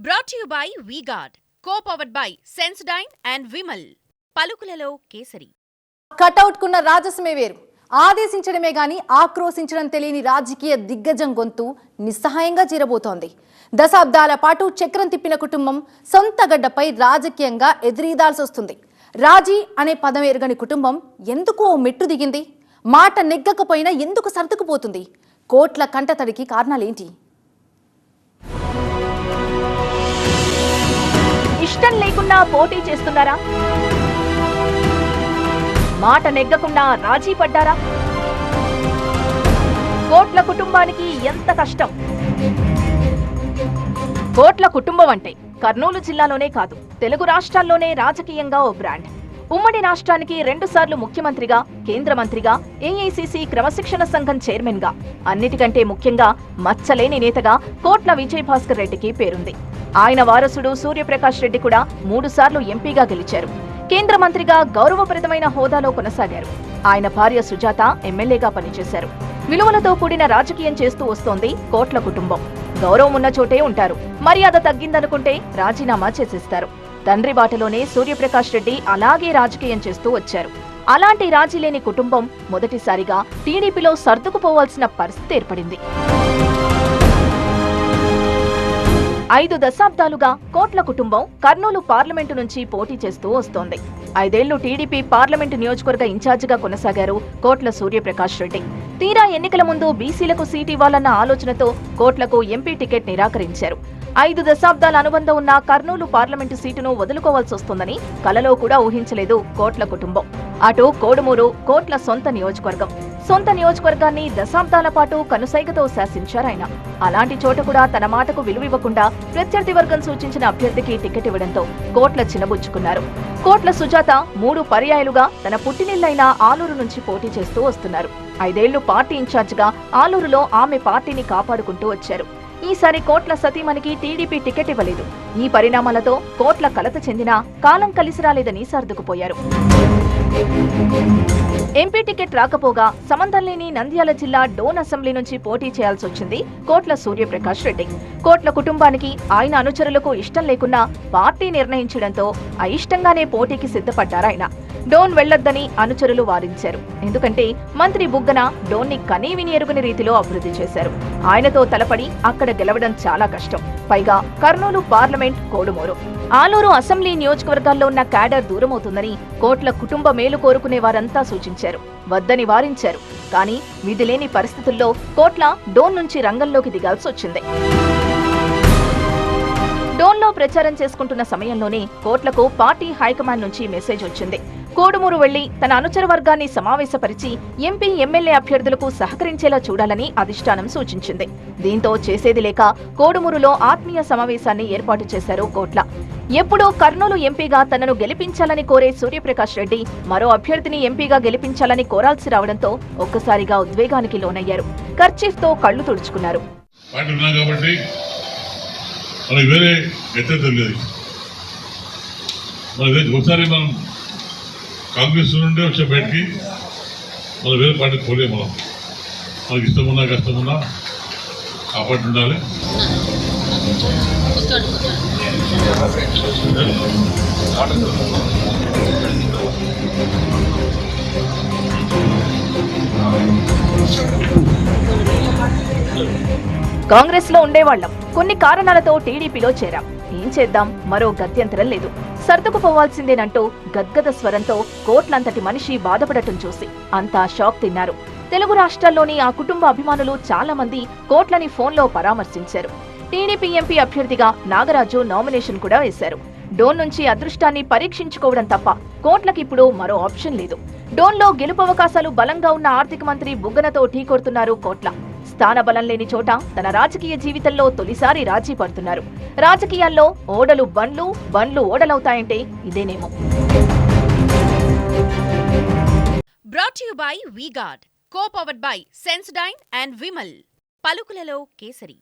Brought you by V Guard, co powered by Sensodyne and Vimal. పలుకులలో కేసరి. Cutout కున్న రాజసమే వేరు. ఆదేశించడమే గాని ఆక్రోశించడం తెలియని రాజకీయ దిగ్గజం గొంతు నిస్సహాయంగా జీరబోతోంది. దశాబ్దాల పాటు చక్రం తిప్పిన కుటుంబం సొంత గడ్డపై రాజకీయంగా ఎదురీదాల్సి వస్తుంది. రాజీ అనే పదం ఎరుగని కుటుంబం ఎందుకు ఓ మెట్టు దిగింది? మాట నెగ్గకపోయినా ఎందుకు సర్దుకుపోతుంది? కోట్ల కంటతడికి కారణాలేంటి? ఇష్టం లేకున్నా పోటీ చేస్తున్నారా? మాట నెగ్గకుండా రాజీ పడ్డారా? కోట్ల కుటుంబానికి ఎంత కష్టం? కోట్ల కుటుంబం అంటే కర్నూలు జిల్లాలోనే కాదు, తెలుగు రాష్ట్రాల్లోనే రాజకీయంగా ఓ బ్రాండ్. ఉమ్మడి రాష్ట్రానికి 2 సార్లు ముఖ్యమంత్రిగా, కేంద్ర మంత్రిగా, ఏఐసీసీ క్రమశిక్షణ సంఘం చైర్మన్ గా, అన్నిటికంటే ముఖ్యంగా మచ్చలేని నేతగా కోట్ల విజయభాస్కర్ రెడ్డికి పేరుంది. ఆయన వారసుడు సూర్యప్రకాష్ రెడ్డి కూడా 3 సార్లు ఎంపీగా గెలిచారు. కేంద్ర మంత్రిగా గౌరవప్రదమైన హోదాలో కొనసాగారు. ఆయన భార్య సుజాత ఎమ్మెల్యేగా పనిచేశారు. విలువలతో కూడిన రాజకీయం చేస్తూ వస్తోంది కోట్ల కుటుంబం. గౌరవం ఉన్న చోటే ఉంటారు. మర్యాద తగ్గిందనుకుంటే రాజీనామా చేసేస్తారు. తండ్రి బాటలోనే సూర్యప్రకాష్ రెడ్డి అలాగే రాజకీయం చేస్తూ వచ్చారు. అలాంటి రాజీ లేని కుటుంబం మొదటిసారిగా టీడీపీలో సర్దుకుపోవాల్సిన పరిస్థితి ఏర్పడింది. 5 దశాబ్దాలుగా కోట్ల కుటుంబం కర్నూలు పార్లమెంటు నుంచి పోటీ చేస్తూ వస్తోంది. 5 ఏళ్లు టీడీపీ పార్లమెంటు నియోజకవర్గ ఇన్ఛార్జిగా కొనసాగారు కోట్ల సూర్యప్రకాష్ రెడ్డి. తీరా ఎన్నికల ముందు బీసీలకు సీటు ఇవ్వాలన్న ఆలోచనతో కోట్లకు ఎంపీ టికెట్ నిరాకరించారు. 5 దశాబ్దాల అనుబంధం ఉన్న కర్నూలు పార్లమెంటు సీటును వదులుకోవాల్సి వస్తుందని కలలో కూడా ఊహించలేదు కోట్ల కుటుంబం. అటు కోడుమూరు కోట్ల సొంత నియోజకవర్గం. సొంత నియోజకవర్గాన్ని దశాబ్దాల పాటు కనుసైగతో శాసించారాయన. అలాంటి చోట కూడా తన మాటకు విలువివ్వకుండా ప్రత్యర్థి వర్గం సూచించిన అభ్యర్థికి టికెట్ ఇవ్వడంతో కోట్ల చినబుచ్చుకున్నారు. కోట్ల సుజాత 3 పర్యాయాలుగా తన పుట్టినిల్లైన ఆలూరు నుంచి పోటీ చేస్తూ వస్తున్నారు. 5 ఏళ్లు పార్టీ ఇన్ఛార్జిగా ఆలూరులో ఆమె పార్టీని కాపాడుకుంటూ వచ్చారు. ఈసారి కోట్ల సతీమణికి టీడీపీ టికెట్ ఇవ్వలేదు. ఈ పరిణామాలతో కోట్ల కలత చెందినా కాలం కలిసి రాలేదని సర్దుకుపోయారు. ఎంపీ టికెట్ రాకపోగా సంబంధం లేని నంద్యాల జిల్లా డోన్ అసెంబ్లీ నుంచి పోటీ చేయాల్సి వచ్చింది కోట్ల సూర్యప్రకాష్ రెడ్డి. కోట్ల కుటుంబానికి ఆయన అనుచరులకు ఇష్టం లేకున్నా పార్టీ నిర్ణయించడంతో అయిష్టంగానే పోటీకి సిద్ధపడ్డారాయన. డోన్ వెళ్లొద్దని అనుచరులు వారించారు. ఎందుకంటే మంత్రి బుగ్గన డోన్ని కనీవిని ఎరుగని రీతిలో అభివృద్ధి చేశారు. ఆయనతో తలపడి అక్కడ గెలవడం చాలా కష్టం. పైగా కర్నూలు పార్లమెంట్, కోడుమూరు, ఆలూరు అసెంబ్లీ నియోజకవర్గాల్లో ఉన్న క్యాడర్ దూరమవుతుందని కోట్ల కుటుంబ మేలు కోరుకునే వారంతా సూచించారు. వద్దని వారించారు. కానీ విధిలేని పరిస్థితుల్లో కోట్ల డోన్ నుంచి రంగంలోకి దిగాల్సి వచ్చింది. డోన్లో ప్రచారం చేసుకుంటున్న సమయంలోనే కోట్లకు పార్టీ హైకమాండ్ నుంచి మెసేజ్ వచ్చింది. కోడుమూరు వెళ్లి తన అనుచర వర్గాన్ని సమావేశపరిచి ఎంపీ, ఎమ్మెల్యే అభ్యర్థులకు సహకరించేలా చూడాలని అధిష్టానం సూచించింది. దీంతో చేసేది లేక కోడుమూరులో ఆత్మీయ సమావేశాన్ని ఏర్పాటు చేశారు కోట్ల. ఎప్పుడూ కర్నూలు ఎంపీగా తనను గెలిపించాలని కోరే సూర్యప్రకాష్ రెడ్డి మరో అభ్యర్థిని ఎంపీగా గెలిపించాలని కోరాల్సి రావడంతో ఒక్కసారిగా ఉద్వేగానికి లోనయ్యారు. కర్చీఫ్ తో కళ్లు తుడుచుకున్నారు. కాంగ్రెస్ నుండి వచ్చే బయటికి మనం వేరే పార్టీకి పోలేము. మనకి ఇష్టమున్నా కష్టమున్నా ఆ పార్టీ ఉండాలి. కాంగ్రెస్ లో ఉండేవాళ్లం, కొన్ని కారణాలతో టీడీపీలో చేరాం. ఏం చేద్దాం, మరో గత్యంతరం లేదు, సర్దుకుపోవాల్సిందేనంటూ గద్గద స్వరంతో కోట్లంతటి మనిషి బాధపడటం చూసి అంతా షాక్ తిన్నారు. తెలుగు రాష్ట్రాల్లోని ఆ కుటుంబ అభిమానులు చాలా మంది కోట్లని ఫోన్లో పరామర్శించారు. టీడీపీ ఎంపీ అభ్యర్థిగా నాగరాజు నామినేషన్ కూడా వేశారు. డోన్ నుంచి అదృష్టాన్ని పరీక్షించుకోవడం తప్ప కోట్లకిప్పుడు మరో ఆప్షన్ లేదు. డోన్లో గెలుపు అవకాశాలు బలంగా ఉన్న ఆర్థిక మంత్రి బుగ్గనతో ఢీకొడుతున్నారు కోట్ల. స్థాన బలం లేని చోట తన రాజకీయ జీవితంలో తొలిసారి రాజీ పడుతున్నారు. రాజకీయాల్లో ఓడలు బండ్లు, బండ్లు ఓడలవుతాయంటే ఇదేనేమో. Brought you by V Guard, co powered by Sensodyne and Vimal. పలుకులలో కేసరి.